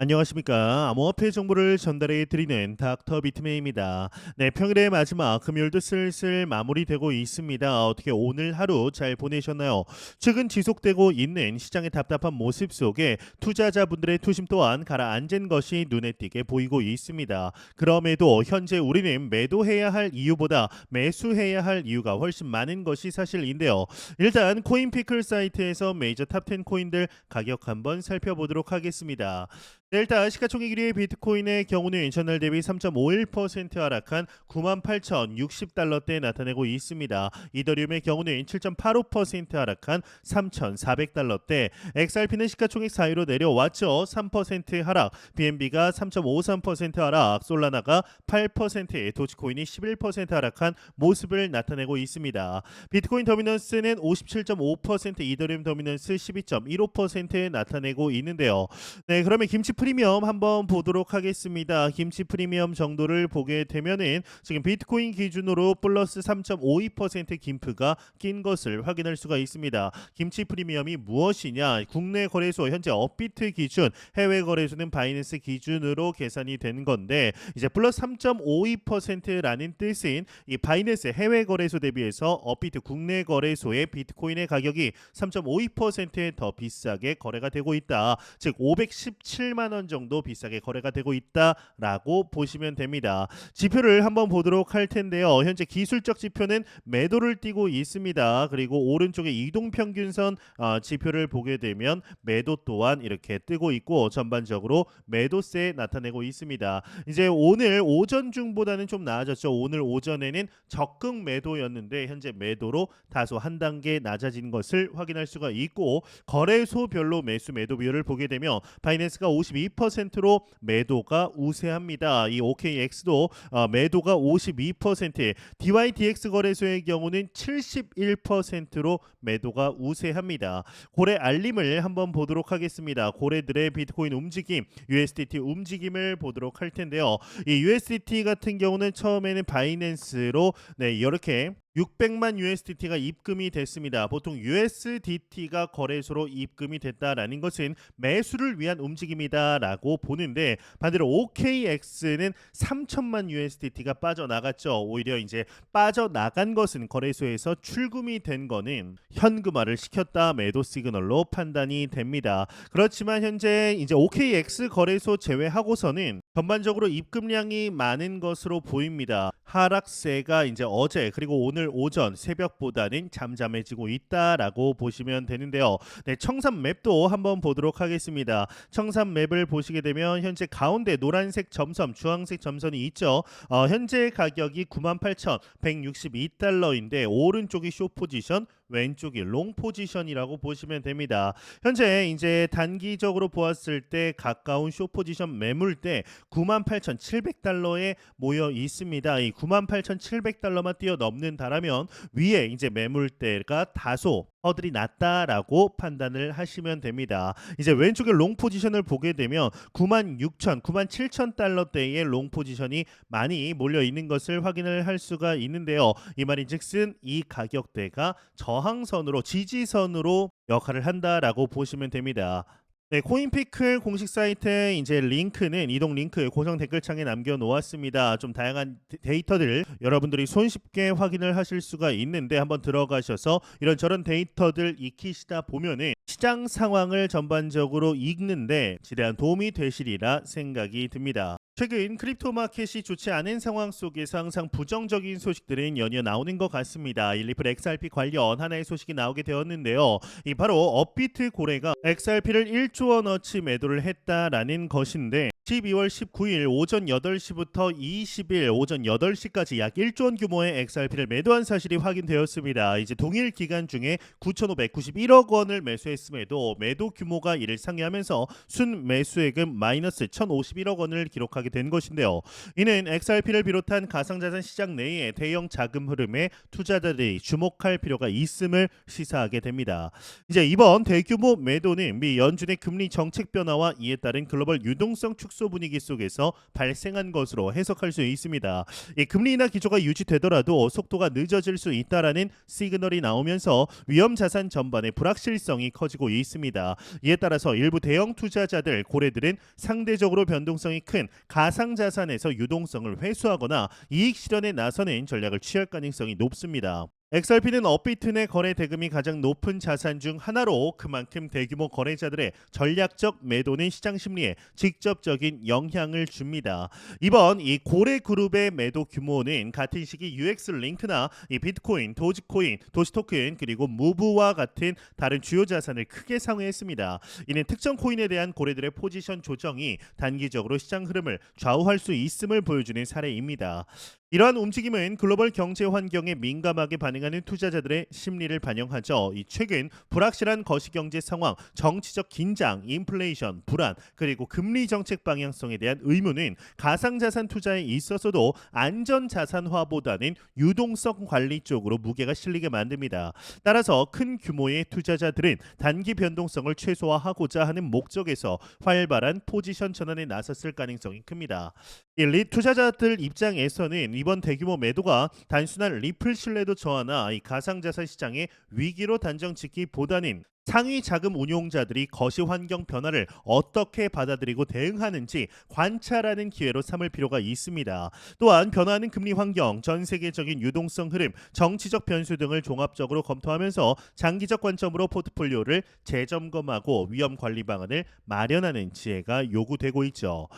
안녕하십니까. 암호화폐 정보를 전달해 드리는 닥터 비트맨입니다. 네, 평일의 마지막 금요일도 슬슬 마무리되고 있습니다. 어떻게 오늘 하루 잘 보내셨나요? 최근 지속되고 있는 시장의 답답한 모습 속에 투자자분들의 투심 또한 가라앉은 것이 눈에 띄게 보이고 있습니다. 그럼에도 현재 우리는 매도해야 할 이유보다 매수해야 할 이유가 훨씬 많은 것이 사실인데요. 일단 코인피클 사이트에서 메이저 탑10 코인들 가격 한번 살펴보도록 하겠습니다. 네, 일단 시가총액 1위의 비트코인의 경우는 전날 대비 3.51% 하락한 98,060달러대에 나타내고 있습니다. 이더리움의 경우는 7.85% 하락한 3,400달러대, XRP는 시가총액 4위로 내려왔죠. 3% 하락, BNB가 3.53% 하락, 솔라나가 8%, 도지코인이 11% 하락한 모습을 나타내고 있습니다. 비트코인 더미넌스는 57.5%, 이더리움 더미넌스 12.15%에 나타내고 있는데요. 네, 그러면 김치 프리미엄 한번 보도록 하겠습니다. 김치 프리미엄 정도를 보게 되면은 지금 비트코인 기준으로 플러스 3.52% 김프가 낀 것을 확인할 수가 있습니다. 김치 프리미엄이 무엇이냐? 국내 거래소 현재 업비트 기준, 해외 거래소는 바이낸스 기준으로 계산이 된 건데 이제 플러스 3.52%라는 뜻인 이 바이낸스 해외 거래소 대비해서 업비트 국내 거래소의 비트코인의 가격이 3.52%더 비싸게 거래가 되고 있다. 즉 517만 원 정도 비싸게 거래가 되고 있다라고 보시면 됩니다. 지표를 한번 보도록 할 텐데요. 현재 기술적 지표는 매도를 띠고 있습니다. 그리고 오른쪽에 이동평균선 지표를 보게 되면 매도 또한 이렇게 뜨고 있고 전반적으로 매도세 나타내고 있습니다. 이제 오늘 오전 중보다는 좀 나아졌죠. 오늘 오전에는 적극 매도였는데 현재 매도로 다소 한 단계 낮아진 것을 확인할 수가 있고 거래소별로 매도 비율을 보게 되면 바이낸스가 52%로 매도가 우세합니다. 이 OKX도 매도가 52%, DYDX 거래소의 경우는 71%로 매도가 우세합니다. 고래 알림을 한번 보도록 하겠습니다. 고래들의 비트코인 움직임, USDT 움직임을 보도록 할 텐데요. 이 USDT 같은 경우는 처음에는 바이낸스로 이렇게 600만 USDT가 입금이 됐습니다. 보통 USDT가 거래소로 입금이 됐다라는 것은 매수를 위한 움직임이다라고 보는데 반대로 OKX는 3천만 USDT가 빠져나갔죠. 오히려 이제 빠져나간 것은 거래소에서 출금이 된 거는 현금화를 시켰다 매도 시그널로 판단이 됩니다. 그렇지만 현재 이제 OKX 거래소 제외하고서는 전반적으로 입금량이 많은 것으로 보입니다. 하락세가 이제 어제 그리고 오늘 오전 새벽보다는 잠잠해지고 있다라고 보시면 되는데요. 네, 청산 맵도 한번 보도록 하겠습니다. 청산 맵을 보시게 되면 현재 가운데 노란색 점선, 주황색 점선이 있죠. 현재 가격이 98,162달러인데 오른쪽이 숏 포지션, 왼쪽이 롱 포지션이라고 보시면 됩니다. 현재 이제 단기적으로 보았을 때 가까운 숏 포지션 매물대 98,700달러에 모여 있습니다. 이 98,700달러만 뛰어넘는다라면 위에 이제 매물대가 다소 허들이 낮다라고 판단을 하시면 됩니다. 이제 왼쪽에 롱 포지션을 보게 되면 96,000, 97,000달러대의 롱 포지션이 많이 몰려 있는 것을 확인을 할 수가 있는데요. 이 말인즉슨 이 가격대가 저항선으로 지지선으로 역할을 한다라고 보시면 됩니다. 네, 코인피클 공식 사이트 이제 링크는 이동 링크 고정 댓글창에 남겨 놓았습니다. 좀 다양한 데이터들 여러분들이 손쉽게 확인을 하실 수가 있는데 한번 들어가셔서 이런저런 데이터들 익히시다 보면은 시장 상황을 전반적으로 읽는데 지대한 도움이 되시리라 생각이 듭니다. 최근 크립토 마켓이 좋지 않은 상황 속에서 항상 부정적인 소식들은 연이어 나오는 것 같습니다. 리플 XRP 관련 하나의 소식이 나오게 되었는데요. 이 바로 업비트 고래가 XRP를 1조 원어치 매도를 했다라는 것인데 12월 19일 오전 8시부터 20일 오전 8시까지 약 1조 원 규모의 XRP를 매도한 사실이 확인되었습니다. 이제 동일 기간 중에 9,591억 원을 매수했음에도 매도 규모가 이를 상회하면서 순 매수액은 마이너스 1,051억 원을 기록하게 된 것인데요. 이는 XRP를 비롯한 가상자산 시장 내의 대형 자금 흐름에 투자자들이 주목할 필요가 있음을 시사하게 됩니다. 이제 이번 대규모 매도는 미 연준의 금리 정책 변화와 이에 따른 글로벌 유동성 축소 축소 분위기 속에서 발생한 것으로 해석할 수 있습니다. 이 금리 인하 기조가 유지되더라도 속도가 늦어질 수 있다라는 시그널이 나오면서 위험 자산 전반의 불확실성이 커지고 있습니다. 이에 따라서 일부 대형 투자자들, 고래들은 상대적으로 변동성이 큰 가상 자산에서 유동성을 회수하거나 이익 실현에 나서는 전략을 취할 가능성이 높습니다. XRP는 업비트 내 거래 대금이 가장 높은 자산 중 하나로 그만큼 대규모 거래자들의 전략적 매도는 시장 심리에 직접적인 영향을 줍니다. 이번 이 고래 그룹의 매도 규모는 같은 시기 UX 링크나 이 비트코인, 도지코인, 도시토큰 그리고 무브와 같은 다른 주요 자산을 크게 상회했습니다. 이는 특정 코인에 대한 고래들의 포지션 조정이 단기적으로 시장 흐름을 좌우할 수 있음을 보여주는 사례입니다. 이러한 움직임은 글로벌 경제 환경에 민감하게 반응하는 투자자들의 심리를 반영하죠. 이 최근 불확실한 거시경제 상황, 정치적 긴장, 인플레이션, 불안, 그리고 금리 정책 방향성에 대한 의문은 가상자산 투자에 있어서도 안전자산화보다는 유동성 관리 쪽으로 무게가 실리게 만듭니다. 따라서 큰 규모의 투자자들은 단기 변동성을 최소화하고자 하는 목적에서 활발한 포지션 전환에 나섰을 가능성이 큽니다. 이 투자자들 입장에서는 이번 대규모 매도가 단순한 리플 신뢰도 저하나 이 가상자산 시장의 위기로 단정 짓기보다는 상위 자금 운용자들이 거시 환경 변화를 어떻게 받아들이고 대응하는지 관찰하는 기회로 삼을 필요가 있습니다. 또한 변화하는 금리 환경, 전 세계적인 유동성 흐름, 정치적 변수 등을 종합적으로 검토하면서 장기적 관점으로 포트폴리오를 재점검하고 위험 관리 방안을 마련하는 지혜가 요구되고 있죠.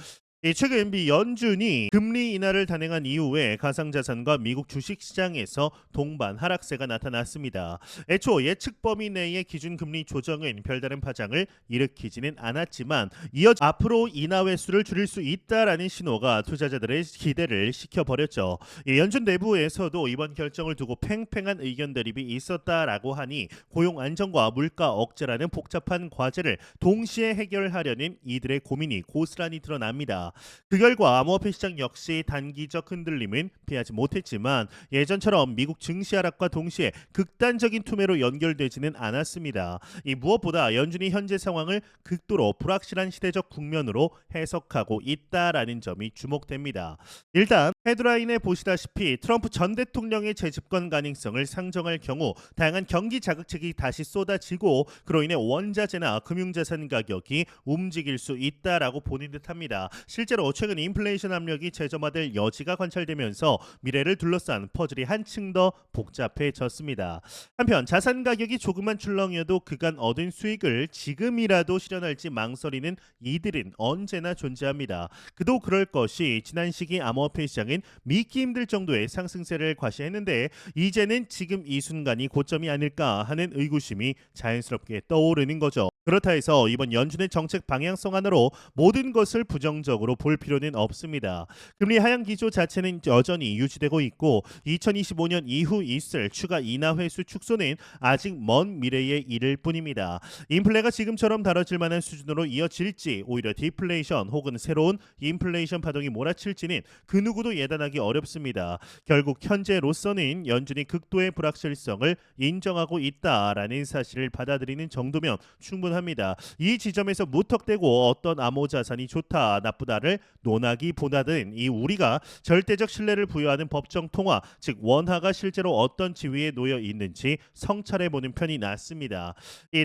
최근 미 연준이 금리 인하를 단행한 이후에 가상자산과 미국 주식시장에서 동반 하락세가 나타났습니다. 애초 예측 범위 내의 기준금리 조정은 별다른 파장을 일으키지는 않았지만 이어 앞으로 인하 횟수를 줄일 수 있다라는 신호가 투자자들의 기대를 식혀버렸죠. 연준 내부에서도 이번 결정을 두고 팽팽한 의견 대립이 있었다라고 하니 고용 안정과 물가 억제라는 복잡한 과제를 동시에 해결하려는 이들의 고민이 고스란히 드러납니다. 그 결과 암호화폐 시장 역시 단기적 흔들림은 피하지 못했지만 예전처럼 미국 증시 하락과 동시에 극단적인 투매로 연결되지는 않았습니다. 이 무엇보다 연준이 현재 상황을 극도로 불확실한 시대적 국면으로 해석하고 있다라는 점이 주목됩니다. 일단 헤드라인에 보시다시피 트럼프 전 대통령의 재집권 가능성을 상정할 경우 다양한 경기 자극책이 다시 쏟아지고 그로 인해 원자재나 금융자산 가격이 움직일 수 있다라고 보는 듯합니다. 실제로 최근 인플레이션 압력이 재점화될 여지가 관찰되면서 미래를 둘러싼 퍼즐이 한층 더 복잡해졌습니다. 한편 자산 가격이 조금만 출렁여도 그간 얻은 수익을 지금이라도 실현할지 망설이는 이들은 언제나 존재합니다. 그도 그럴 것이 지난 시기 암호화폐 시장은 믿기 힘들 정도의 상승세를 과시했는데 이제는 지금 이 순간이 고점이 아닐까 하는 의구심이 자연스럽게 떠오르는 거죠. 그렇다 해서 이번 연준의 정책 방향성 하나로 모든 것을 부정적으로 볼 필요는 없습니다. 금리 하향 기조 자체는 여전히 유지되고 있고 2025년 이후 있을 추가 인하 횟수 축소는 아직 먼 미래에 이를 뿐입니다. 인플레가 지금처럼 다뤄질 만한 수준으로 이어질지 오히려 디플레이션 혹은 새로운 인플레이션 파동이 몰아칠지는 그 누구도 예단하기 어렵습니다. 결국 현재로서는 연준이 극도의 불확실성을 인정하고 있다라는 사실을 받아들이는 정도면 충분합니다. 이 지점에서 무턱대고 어떤 암호 자산이 좋다 나쁘다를 논하기보다는 이 우리가 절대적 신뢰를 부여하는 법정 통화 즉 원화가 실제로 어떤 지위에 놓여 있는지 성찰해보는 편이 낫습니다.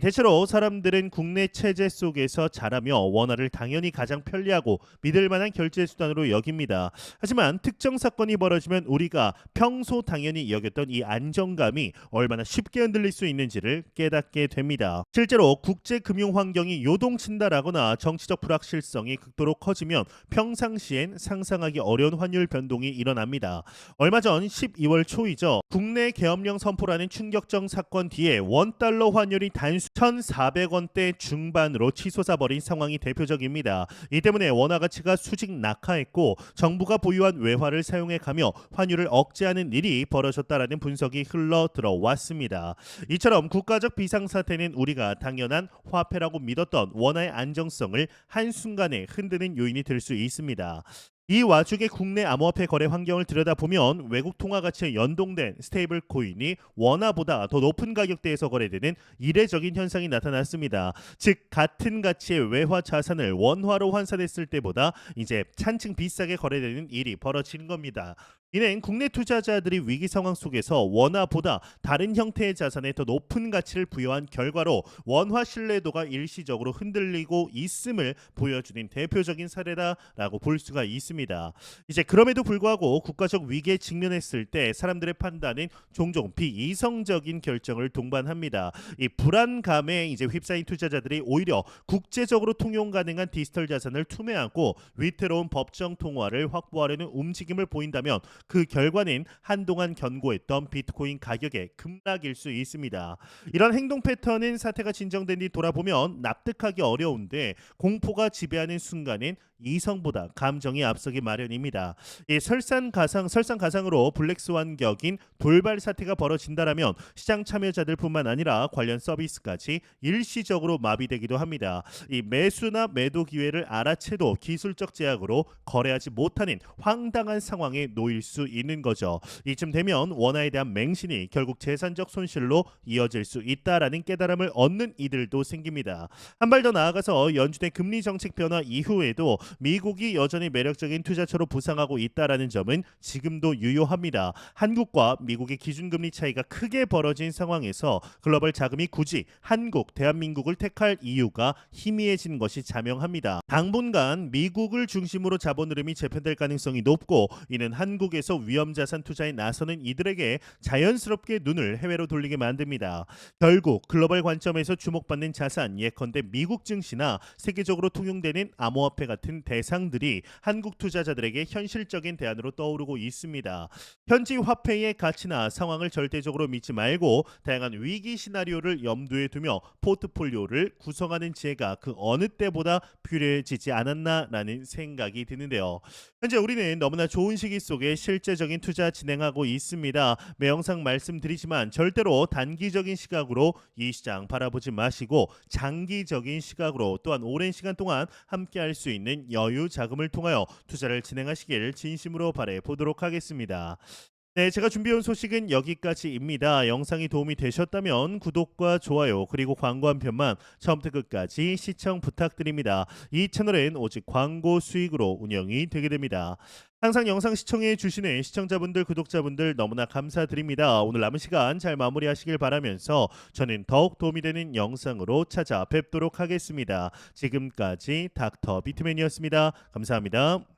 대체로 사람들은 국내 체제 속에서 자라며 원화를 당연히 가장 편리하고 믿을 만한 결제 수단으로 여깁니다. 하지만 특정 사건이 벌어지면 우리가 평소 당연히 여겼던 이 안정감이 얼마나 쉽게 흔들릴 수 있는지를 깨닫게 됩니다. 실제로 국제 금융 환경이 요동친다라거나 정치적 불확실성이 극도로 커지면 평상시엔 상상하기 어려운 환율 변동이 일어납니다. 얼마 전 12월 초이죠. 국내 계엄령 선포라는 충격적 사건 뒤에 원달러 환율이 단순 1,400원대 중반으로 치솟아 버린 상황이 대표적입니다. 이 때문에 원화 가치가 수직 낙하했고 정부가 보유한 외화를 사용해 가며 환율을 억제하는 일이 벌어졌다라는 분석이 흘러 들어왔습니다. 이처럼 국가적 비상사태는 우리가 당연한 화폐라고 믿었던 원화의 안정성을 한순간에 흔드는 요인이 될 수 있습니다. 이 와중에 국내 암호화폐 거래 환경을 들여다보면 외국 통화 가치에 연동된 스테이블 코인이 원화보다 더 높은 가격대에서 거래되는 이례적인 현상이 나타났습니다. 즉 같은 가치의 외화 자산을 원화로 환산했을 때보다 이제 한층 비싸게 거래되는 일이 벌어지는 겁니다. 이는 국내 투자자들이 위기 상황 속에서 원화보다 다른 형태의 자산에 더 높은 가치를 부여한 결과로 원화 신뢰도가 일시적으로 흔들리고 있음을 보여주는 대표적인 사례다라고 볼 수가 있습니다. 이제 그럼에도 불구하고 국가적 위기에 직면했을 때 사람들의 판단은 종종 비이성적인 결정을 동반합니다. 이 불안감에 이제 휩싸인 투자자들이 오히려 국제적으로 통용 가능한 디지털 자산을 투매하고 위태로운 법정 통화를 확보하려는 움직임을 보인다면 그 결과는 한동안 견고했던 비트코인 가격의 급락일 수 있습니다. 이런 행동 패턴은 사태가 진정된 뒤 돌아보면 납득하기 어려운데 공포가 지배하는 순간엔 이성보다 감정이 앞서기 마련입니다. 이 설상가상으로 블랙스완 격인 돌발 사태가 벌어진다라면 시장 참여자들뿐만 아니라 관련 서비스까지 일시적으로 마비되기도 합니다. 이 매수나 매도 기회를 알아채도 기술적 제약으로 거래하지 못하는 황당한 상황에 놓일 수 있는 거죠. 이쯤 되면 원화에 대한 맹신이 결국 재산적 손실로 이어질 수 있다라는 깨달음을 얻는 이들도 생깁니다. 한 발 더 나아가서 연준의 금리 정책 변화 이후에도 미국이 여전히 매력적인 투자처로 부상하고 있다라는 점은 지금도 유효합니다. 한국과 미국의 기준금리 차이가 크게 벌어진 상황에서 글로벌 자금이 굳이 한국, 대한민국을 택할 이유가 희미해진 것이 자명합니다. 당분간 미국을 중심으로 자본 흐름이 재편될 가능성이 높고 이는 한국에서 위험자산 투자에 나서는 이들에게 자연스럽게 눈을 해외로 돌리게 만듭니다. 결국 글로벌 관점에서 주목받는 자산 예컨대 미국 증시나 세계적으로 통용되는 암호화폐 같은 대상들이 한국 투자자들에게 현실적인 대안으로 떠오르고 있습니다. 현지 화폐의 가치나 상황을 절대적으로 믿지 말고 다양한 위기 시나리오를 염두에 두며 포트폴리오를 구성하는 지혜가 그 어느 때보다 필요해지지 않았나라는 생각이 드는데요. 현재 우리는 너무나 좋은 시기 속에 실제적인 투자 진행하고 있습니다. 매 영상 말씀드리지만 절대로 단기적인 시각으로 이 시장 바라보지 마시고 장기적인 시각으로 또한 오랜 시간 동안 함께 할 수 있는 여유 자금을 통하여 투자를 진행하시길 진심으로 바래 보도록 하겠습니다. 네, 제가 준비해온 소식은 여기까지입니다. 영상이 도움이 되셨다면 구독과 좋아요 그리고 광고 한 편만 처음부터 끝까지 시청 부탁드립니다. 이 채널은 오직 광고 수익으로 운영이 되게 됩니다. 항상 영상 시청해 주시는 시청자분들, 구독자분들 너무나 감사드립니다. 오늘 남은 시간 잘 마무리하시길 바라면서 저는 더욱 도움이 되는 영상으로 찾아뵙도록 하겠습니다. 지금까지 닥터 비트맨이었습니다. 감사합니다.